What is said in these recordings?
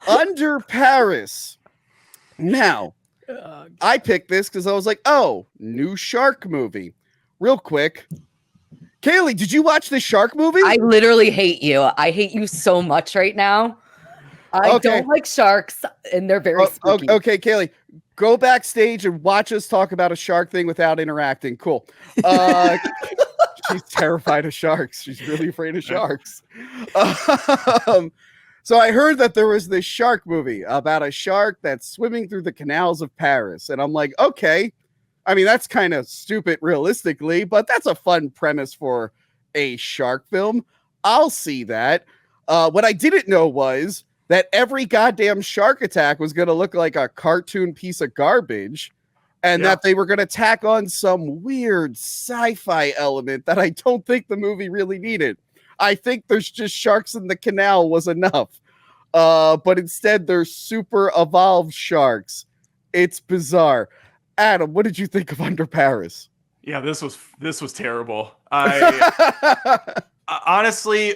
Under Paris. Now, I picked this because I was like, oh, new shark movie. Real quick. Kaylee, did you watch this shark movie? I literally hate you. I hate you so much right now. I don't like sharks, and they're very spooky. Okay, Kaylee, go backstage and watch us talk about a shark thing without interacting. Cool. She's terrified of sharks. She's really afraid of sharks. So I heard that there was this shark movie about a shark that's swimming through the canals of Paris. And I'm like, okay. I mean, that's kind of stupid realistically, but that's a fun premise for a shark film. I'll see that. What I didn't know was that every goddamn shark attack was going to look like a cartoon piece of garbage, and that they were going to tack on some weird sci-fi element that I don't think the movie really needed. I think there's just sharks in the canal was enough. But instead, they're super evolved sharks. It's bizarre. Adam, what did you think of Under Paris? Yeah, this was terrible. I honestly,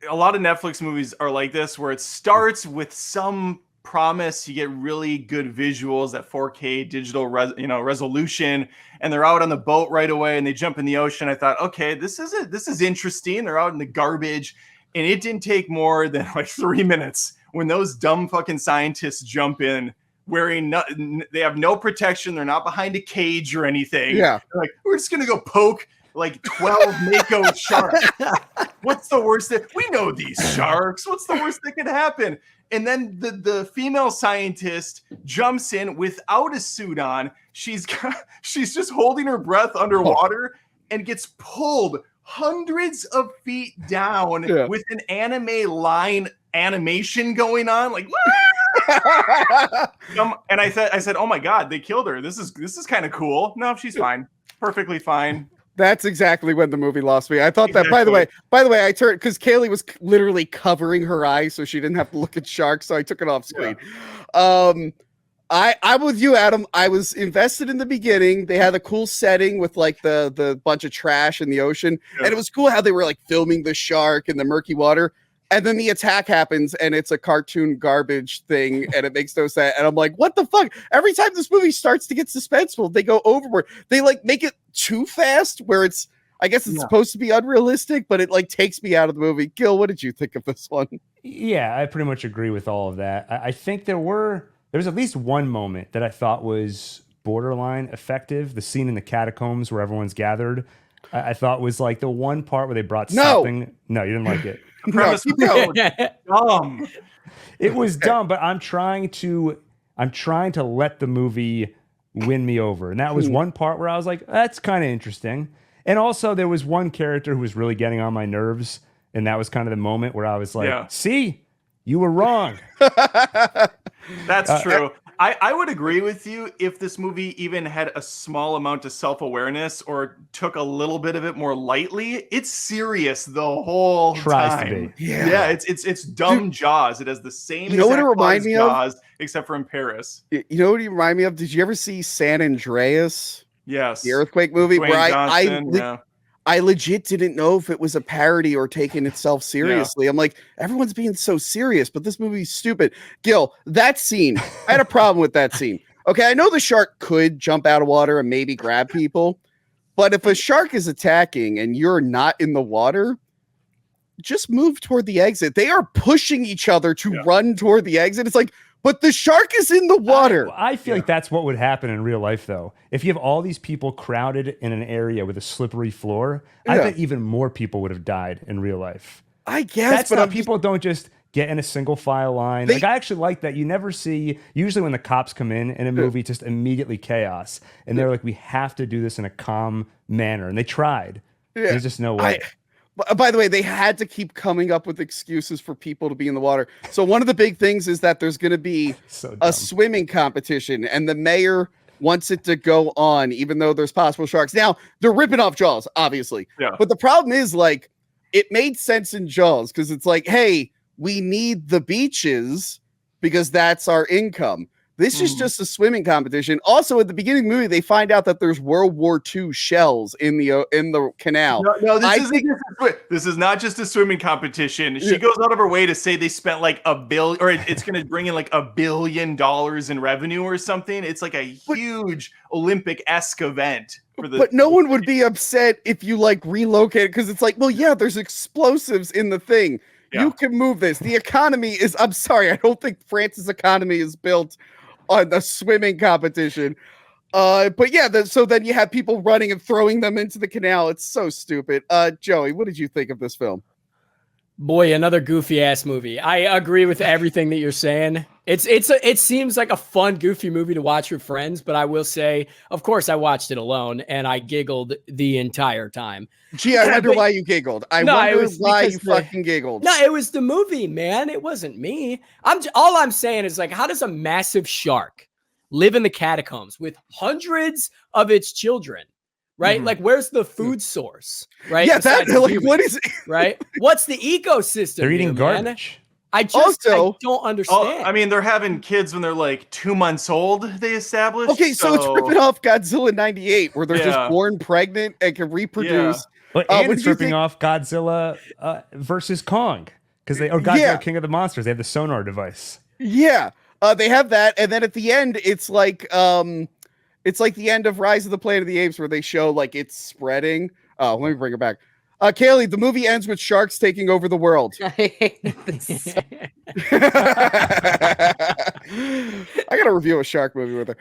a lot of Netflix movies are like this, where it starts with some promise. You get really good visuals, that 4K digital resolution, and they're out on the boat right away, and they jump in the ocean. I thought, okay, this is interesting. They're out in the garbage, and it didn't take more than like 3 minutes when those dumb fucking scientists jump in. They have no protection. They're not behind a cage or anything. Yeah. They're like, we're just going to go poke like 12 mako sharks. What's the worst that we know these sharks? What's the worst that could happen? And then the female scientist jumps in without a suit on. She's just holding her breath underwater and gets pulled hundreds of feet down with an anime line animation going on, like and I said, oh my god, they killed her. This is kind of cool. No, she's fine, perfectly fine. That's exactly when the movie lost me. I thought that, by the way, I turned because Kaylee was literally covering her eyes so she didn't have to look at sharks, so I took it off screen. I'm with you, Adam. I was invested in the beginning. They had a cool setting with like the bunch of trash in the ocean, and it was cool how they were like filming the shark in the murky water. And then the attack happens, and it's a cartoon garbage thing, and it makes no sense. And I'm like, what the fuck? Every time this movie starts to get suspenseful, they go overboard. They like make it too fast, where I guess it's supposed to be unrealistic, but it like takes me out of the movie. Gil, what did you think of this one? Yeah, I pretty much agree with all of that. I think there was at least one moment that I thought was borderline effective. The scene in the catacombs where everyone's gathered, I thought was like the one part where they brought something. No, you didn't like it. The premise was dumb. It was dumb, but I'm trying to let the movie win me over. And that was one part where I was like, that's kind of interesting. And also there was one character who was really getting on my nerves, and that was kind of the moment where I was like, see, you were wrong. That's true. I would agree with you if this movie even had a small amount of self-awareness or took a little bit of it more lightly. It's serious the whole time. To be. Yeah, it's dumb Jaws. It has the same exact what it reminds me Jaws, except for in Paris. You know what it reminded me of? Did you ever see San Andreas? Yes. The earthquake movie Dwayne where Johnson, I legit didn't know if it was a parody or taking itself seriously. I'm like, everyone's being so serious, but this movie's stupid. Gil, that scene, I had a problem with that scene. Okay, I know the shark could jump out of water and maybe grab people, but if a shark is attacking and you're not in the water, just move toward the exit. They are pushing each other to run toward the exit. It's like, but the shark is in the water. I feel like that's what would happen in real life, though. If you have all these people crowded in an area with a slippery floor, I bet even more people would have died in real life. I guess, but people don't just get in a single file line. Like, I actually like that. You never see, usually when the cops come in a movie, just immediately chaos. And they're like, we have to do this in a calm manner. And they tried. There's just no way. By the way, they had to keep coming up with excuses for people to be in the water. So one of the big things is that there's going to be a swimming competition, and the mayor wants it to go on, even though there's possible sharks. Now, they're ripping off Jaws, obviously. Yeah. But the problem is, like, it made sense in Jaws because it's like, hey, we need the beaches because that's our income. This is just a swimming competition. Also, at the beginning of the movie, they find out that there's World War II shells in the canal. No, this is not just a swimming competition. She goes out of her way to say they spent like $1 billion, or it's going to bring in like $1 billion in revenue or something. It's like a huge Olympic-esque event. But no one would be upset if you like relocate it, because it's like, well, yeah, there's explosives in the thing. Yeah. You can move this. The economy is, I'm sorry, I don't think France's economy is built on the swimming competition. But yeah, so then you have people running and throwing them into the canal. It's so stupid. Joey, what did you think of this film? Boy, another goofy ass movie. I agree with everything that you're saying. It seems like a fun, goofy movie to watch with friends, but I will say, of course, I watched it alone and I giggled the entire time. Gee, I wonder why you giggled. I wonder why you fucking giggled. No, it was the movie, man. It wasn't me. All I'm saying is, like, how does a massive shark live in the catacombs with hundreds of its children? Right? Like, where's the food source? Right? Yeah, what is it? Right? What's the ecosystem? They're eating garbage. I don't understand. I mean, they're having kids when they're like 2 months old, they established. Okay, so it's ripping off Godzilla 98, where they're just born pregnant and can reproduce. But and it's ripping off Godzilla versus Kong, because Godzilla King of the Monsters. They have the sonar device. Yeah, they have that, and then at the end, it's like the end of Rise of the Planet of the Apes, where they show like it's spreading. Let me bring it back. Kaylee, the movie ends with sharks taking over the world. I gotta review a shark movie with her.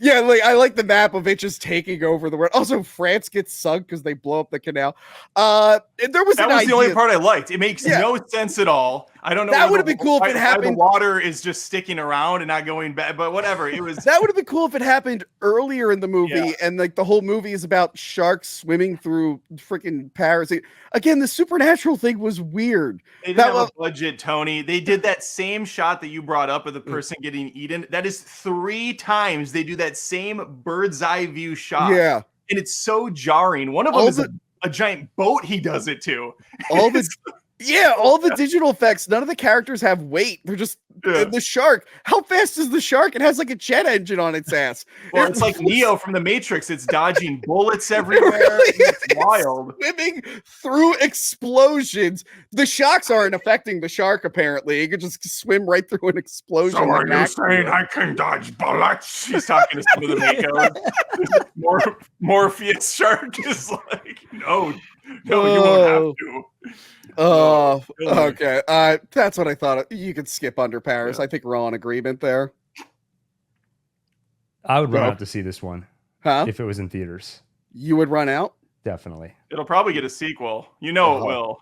Yeah, like I like the map of it just taking over the world. Also, France gets sunk because they blow up the canal. That was the only part I liked. It makes no sense at all. I don't know. That would have been cool if it happened. The water is just sticking around and not going back, but whatever. It was. That would have been cool if it happened earlier in the movie, and like the whole movie is about sharks swimming through freaking Paris. Again, the supernatural thing was weird. They didn't have a budget, Tony. They did that same shot that you brought up of the person getting eaten. That is 3 times they do that same bird's eye view shot. Yeah, and it's so jarring. One of them is a giant boat. He does it to. All the digital effects. None of the characters have weight. They're just the shark. How fast is the shark? It has like a jet engine on its ass. Well, it's like Neo from the Matrix. It's dodging bullets everywhere. It's wild. Swimming through explosions. The shocks aren't affecting the shark, apparently. It could just swim right through an explosion. So are you saying I can dodge bullets? She's talking to some of the Mako. Morpheus shark is like, no, you won't have to. Oh, okay. That's what I thought. You could skip Under Paris. I think we're all in agreement there. I would run out to see this one if it was in theaters. You would run out? Definitely. It'll probably get a sequel. You know it will.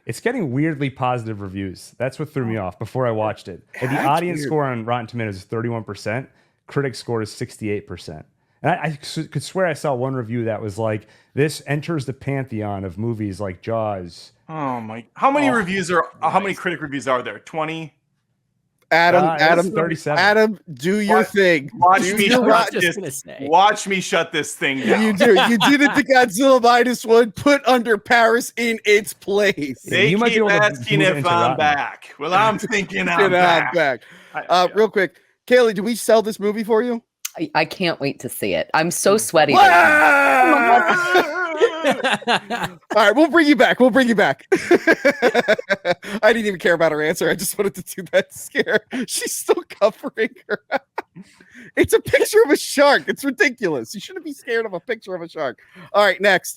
It's getting weirdly positive reviews. That's what threw me off before I watched it. And the audience score on Rotten Tomatoes is 31%. Critic score is 68%. And I could swear I saw one review that was like, this enters the pantheon of movies like Jaws. Oh my! How many reviews are? How many critic reviews are there? 20. Adam, 37. Adam, do your thing. Watch me shut this thing down. You do. You did it to Godzilla -1. Put Under Paris in its place. They keep asking if I'm back. Well, I'm thinking I'm back. Real quick, Kaylee, do we sell this movie for you? I can't wait to see it. I'm so sweaty. All right, we'll bring you back. I didn't even care about her answer. I just wanted to do that scare. She's still covering her. It's a picture of a shark. It's ridiculous. You shouldn't be scared of a picture of a shark. All right, next.